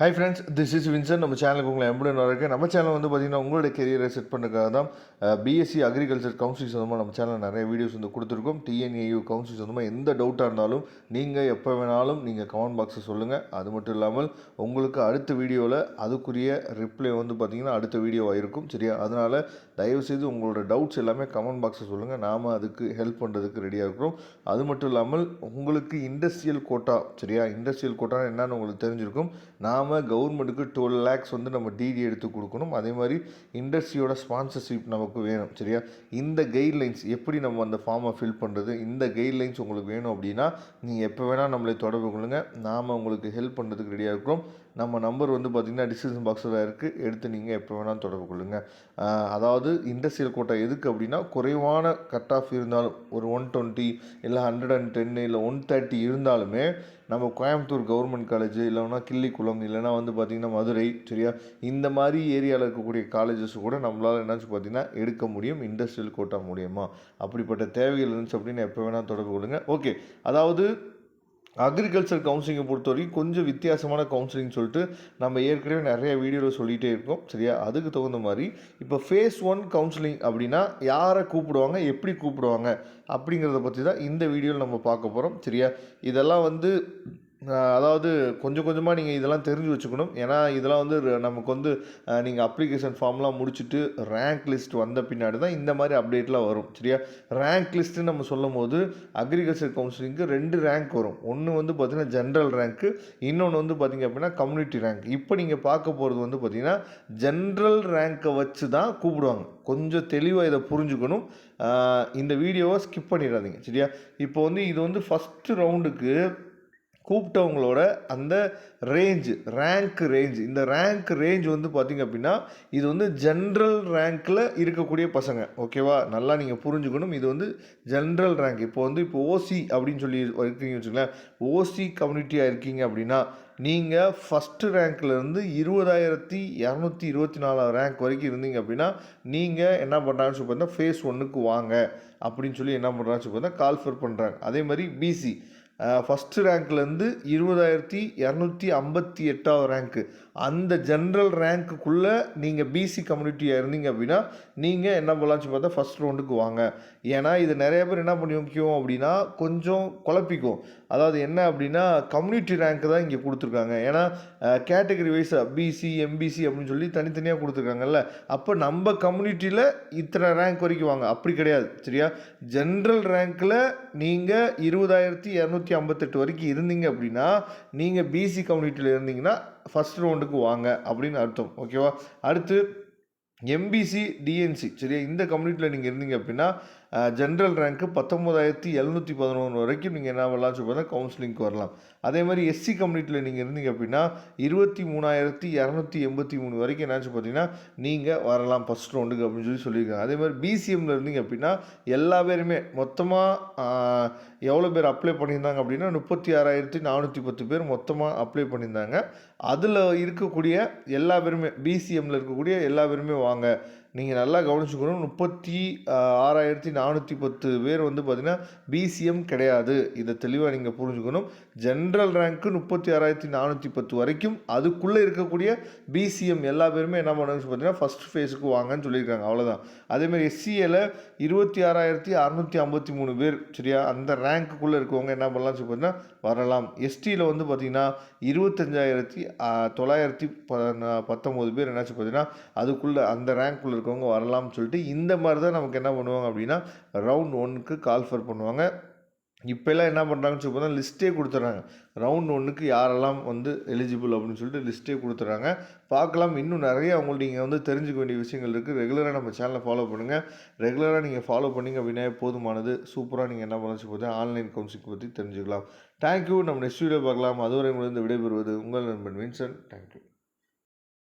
Hi friends, this is Vinson. நம்ம சேனலுக்கு உங்களை எம்புடன் வரக்கு. நம்ம சேனல் வந்து பார்த்திங்கன்னா உங்களுடைய கெரியரை செட் பண்ணுறதுக்காக தான் பிஎஸ்சி அக்ரிகல்ச்சர் கவுன்சிலிங் சொந்தமாக நம்ம சேனலில் நிறைய வீடியோஸ் வந்து கொடுத்துருக்கோம். டிஎன்ஏயு கவுன்சிலிங் சொந்தமாக எந்த டவுட்டாக இருந்தாலும் நீங்கள் எப்போ வேணாலும் நீங்கள் கமெண்ட் பாக்ஸில் சொல்லுங்கள். அது மட்டும் இல்லாமல் உங்களுக்கு அடுத்த வீடியோவில் அதுக்குரிய ரிப்ளை வந்து பார்த்திங்கன்னா அடுத்த வீடியோவாக இருக்கும். சரியா? அதனால் தயவுசெய்து உங்களோட டவுட்ஸ் எல்லாமே கமெண்ட் பாக்ஸில் சொல்லுங்கள். நாம் அதுக்கு ஹெல்ப் பண்ணுறதுக்கு ரெடியாக இருக்கிறோம். அது மட்டும் இல்லாமல் உங்களுக்கு இண்டஸ்ட்ரியல் கோட்டா, சரியா, இண்டஸ்ட்ரியல் கோட்டா என்னன்னு உங்களுக்கு தெரிஞ்சிருக்கும். நாம் கவர்மெண்ட்டுக்கு 12 lakhs வந்து நம்ம டிடி எடுத்து கொடுக்கணும். அதே மாதிரி இண்டஸ்ட்ரியோட ஸ்பான்சர்ஷிப் நமக்கு வேணும். சரியா? இந்த கைட்லைன்ஸ் எப்படி நம்ம அந்த ஃபார்மை ஃபில் பண்ணுறது, இந்த கைட்லைன்ஸ் உங்களுக்கு வேணும் அப்படின்னா நீங்கள் எப்போ வேணால் நம்மளை தொடர்பு கொள்ளுங்கள். நாம் உங்களுக்கு ஹெல்ப் பண்ணுறதுக்கு ரெடியாக இருக்கிறோம். நம்ம நம்பர் வந்து பார்த்திங்கன்னா டிஸ்கிரிப்ஷன் பாக்ஸில் இருக்குது, எடுத்து நீங்கள் எப்போ வேணாலும் தொடர்பு கொள்ளுங்கள். அதாவது இண்டஸ்ட்ரியல் கோட்டா எதுக்கு அப்படின்னா குறைவான கட் ஆஃப் இருந்தாலும் ஒரு 120 இல்லை 110 இல்லை 130 இருந்தாலுமே நம்ம கோயம்புத்தூர் கவர்மெண்ட் காலேஜ் இல்லைன்னா கிள்ளிக்குளம் இல்லைனா வந்து பார்த்திங்கன்னா மதுரை, சரியா, இந்த மாதிரி ஏரியாவில் இருக்கக்கூடிய காலேஜஸ் கூட நம்மளால் என்னாச்சு பார்த்திங்கன்னா எடுக்க முடியும் இண்டஸ்ட்ரியல் கோட்டா மூலியமாக. அப்படிப்பட்ட தேவைகள் இருந்துச்சு அப்படின்னு எப்போ வேணால் தொடர்பு கொள்ளுங்கள். ஓகே, அதாவது அக்ரிகல்ச்சர் கவுன்சிலிங்கை பொறுத்த வரைக்கும் கொஞ்சம் வித்தியாசமான கவுன்சிலிங் சொல்லிட்டு நம்ம ஏற்கனவே நிறைய வீடியோவில் சொல்லிகிட்டே இருக்கோம். சரியா? அதுக்கு தகுந்த மாதிரி இப்போ ஃபேஸ் 1 கவுன்சிலிங் அப்படின்னா யாரை கூப்பிடுவாங்க, எப்படி கூப்பிடுவாங்க அப்படிங்கிறத பற்றி தான் இந்த வீடியோவில் நம்ம பார்க்க போகிறோம். சரியா? இதெல்லாம் வந்து அதாவது கொஞ்சம் கொஞ்சமாக நீங்கள் இதெல்லாம் தெரிஞ்சு வச்சுக்கணும். ஏன்னா இதெல்லாம் வந்து நமக்கு வந்து நீங்கள் அப்ளிகேஷன் ஃபார்ம்லாம் முடிச்சுட்டு ரேங்க் லிஸ்ட் வந்த பின்னாடி தான் இந்த மாதிரி அப்டேட்லாம் வரும். சரியா? ரேங்க் லிஸ்ட்டு நம்ம சொல்லும் போது அக்ரிகல்ச்சர் கவுன்சிலிங்க்கு 2 ரேங்க் வரும். ஒன்று வந்து பார்த்திங்கன்னா ஜென்ரல் ரேங்க்கு, இன்னொன்று வந்து பார்த்திங்க அப்படின்னா கம்யூனிட்டி ரேங்க். இப்போ நீங்கள் பார்க்க போகிறது வந்து பார்த்திங்கன்னா ஜென்ரல் ரேங்க்கை வச்சு தான் கூப்பிடுவாங்க. கொஞ்சம் தெளிவாக இதை புரிஞ்சுக்கணும். இந்த வீடியோவை ஸ்கிப் பண்ணிடாதீங்க. சரியா? இப்போ வந்து இது வந்து ஃபஸ்ட்டு ரவுண்டுக்கு கூப்பிட்டவங்களோட அந்த ரேங்க் ரேஞ்ச் இந்த ரேங்க் ரேஞ்ச் வந்து பார்த்திங்க அப்படின்னா இது வந்து ஜென்ரல் ரேங்க்கில் இருக்கக்கூடிய பசங்க. ஓகேவா? நல்லா நீங்கள் புரிஞ்சுக்கணும். இது வந்து ஜென்ரல் ரேங்க். இப்போ ஓசி அப்படின்னு சொல்லி இருக்கீங்க வச்சுங்களேன், ஓசி கம்யூனிட்டியாக இருக்கீங்க அப்படின்னா நீங்கள் ஃபஸ்ட்டு ரேங்க்லேருந்து 20,224 ரேங்க் வரைக்கும் இருந்தீங்க அப்படின்னா நீங்கள் என்ன பண்ணுறாங்கன்னு சொல்லி பார்த்தா ஃபேஸ் 1க்கு வாங்க அப்படின்னு சொல்லி என்ன பண்ணுறாங்கன்னு சொல்லி பார்த்தா கால்ஃபர் பண்ணுறாங்க. அதே மாதிரி பிசி ஃபஸ்ட்டு ரேங்க்லேருந்து 20,258 ரேங்க்கு, அந்த ஜென்ரல் ரேங்க்குள்ளே நீங்கள் பிசி கம்யூனிட்டியாக இருந்தீங்க அப்படின்னா நீங்கள் என்ன பண்ணலாம்னு பார்த்தா ஃபஸ்ட் ரவுண்டுக்கு வாங்க. ஏன்னா இது நிறைய பேர் என்ன பண்ணி வைக்கும் அப்படின்னா கொஞ்சம் குழப்பிக்கும். அதாவது என்ன அப்படின்னா கம்யூனிட்டி ரேங்க்கு தான் இங்கே கொடுத்துருக்காங்க. ஏன்னா கேட்டகரி வைஸாக பிசி எம்பிசி அப்படின்னு சொல்லி தனித்தனியாக கொடுத்துருக்காங்கல்ல. அப்போ நம்ம கம்யூனிட்டியில் இத்தனை ரேங்க் வரைக்கும் வாங்க, அப்படி கிடையாது. சரியா? ஜென்ரல் ரேங்க்கில் நீங்கள் 20,258 வரைக்கும் இருந்தீங்க அப்படின்னா நீங்கள் பிசி கம்யூனிட்டியில் இருந்தீங்கன்னா ஃபஸ்ட் ரவுண்டுக்கு வாங்க அப்படின்னு அர்த்தம். ஓகேவா? அடுத்து எம்பிசி டிஎன்சி, சரியா, இந்த கம்யூனிட்டியில் நீங்கள் இருந்தீங்க அப்படின்னா ஜென்ரல் ரேங்க்கு 19,711 வரைக்கும் நீங்கள் என்ன வரலாம் சொல்லி கவுன்சிலிங்க்கு வரலாம். அதே மாதிரி எஸ்சி கம்யூனிட்டியில் நீங்கள் இருந்தீங்க அப்படின்னா 23,283 வரைக்கும் என்னாச்சு பார்த்தீங்கன்னா நீங்கள் வரலாம் ஃபஸ்ட் ரவுண்டுக்கு அப்படின்னு சொல்லியிருக்காங்க. அதே மாதிரி பிசிஎம்மில் இருந்தீங்க அப்படின்னா எல்லா பேருமே மொத்தமாக எவ்வளோ பேர் அப்ளை பண்ணியிருந்தாங்க அப்படின்னா 36,410 பேர் மொத்தமாக அப்ளை பண்ணியிருந்தாங்க. அதில் இருக்கக்கூடிய எல்லா பேருமே பிசிஎம்மில் இருக்கக்கூடிய எல்லா பேருமே வாங்க. நீங்கள் நல்லா கவனிச்சுக்கணும். 36,410 பேர் வந்து பார்த்திங்கன்னா பிசிஎம் கிடையாது. இதை தெளிவாக நீங்கள் புரிஞ்சுக்கணும். ஜென்ரல் ரேங்க்கு 36,410 வரைக்கும், அதுக்குள்ளே இருக்கக்கூடிய பிசிஎம் எல்லா பேருமே என்ன பண்ணுவாங்கன்னு பார்த்தீங்கன்னா ஃபஸ்ட் ஃபேஸுக்கு வாங்கன்னு சொல்லியிருக்காங்க. அவ்வளோதான். அதேமாதிரி எஸ்சியில் 26,653 பேர், சரியா, அந்த ரேங்க்குள்ளே இருக்கவங்க என்ன பண்ணலாம்னு சொல்லி பார்த்தீங்கன்னா வரலாம். எஸ்டியில் வந்து பார்த்திங்கன்னா 25,919 பேர் என்னாச்சு பார்த்தீங்கன்னா அதுக்குள்ளே அந்த ரேங்க்குள்ளே இருக்கவங்க வரலாம்னு சொல்லிட்டு இந்த மாதிரி தான் நமக்கு என்ன பண்ணுவாங்க அப்படின்னா ரவுண்ட் 1க்கு கால்ஃபர் பண்ணுவாங்க. இப்போல்லாம் என்ன பண்ணுறாங்கன்னு சொல்லி பார்த்தா லிஸ்ட்டே கொடுத்துட்றாங்க. ரவுண்ட் 1க்கு யாரெல்லாம் வந்து எலிஜிபிள் அப்படின்னு சொல்லிட்டு லிஸ்ட்டே கொடுத்துட்றாங்க. பார்க்கலாம். இன்னும் நிறைய அவங்களுக்கு நீங்கள் வந்து தெரிஞ்சுக்க வேண்டிய விஷயங்கள் இருக்குது. ரெகுலராக நம்ம சேனலை ஃபாலோ பண்ணுங்கள். ரெகுலராக நீங்கள் ஃபாலோ பண்ணிங்க அப்படின்னா போதுமானது. சூப்பராக நீங்கள் என்ன பண்ணச்சு பார்த்தா ஆன்லைன் கவுன்சிலிங் பற்றி தெரிஞ்சுக்கலாம். தேங்க்யூ. நம்ம நெக்ஸ்ட் வீடியோ பார்க்கலாம். அதுவரை உங்களிருந்து விடைபெறுவது உங்கள் நண்பன் வின்சன். தேங்க்யூ.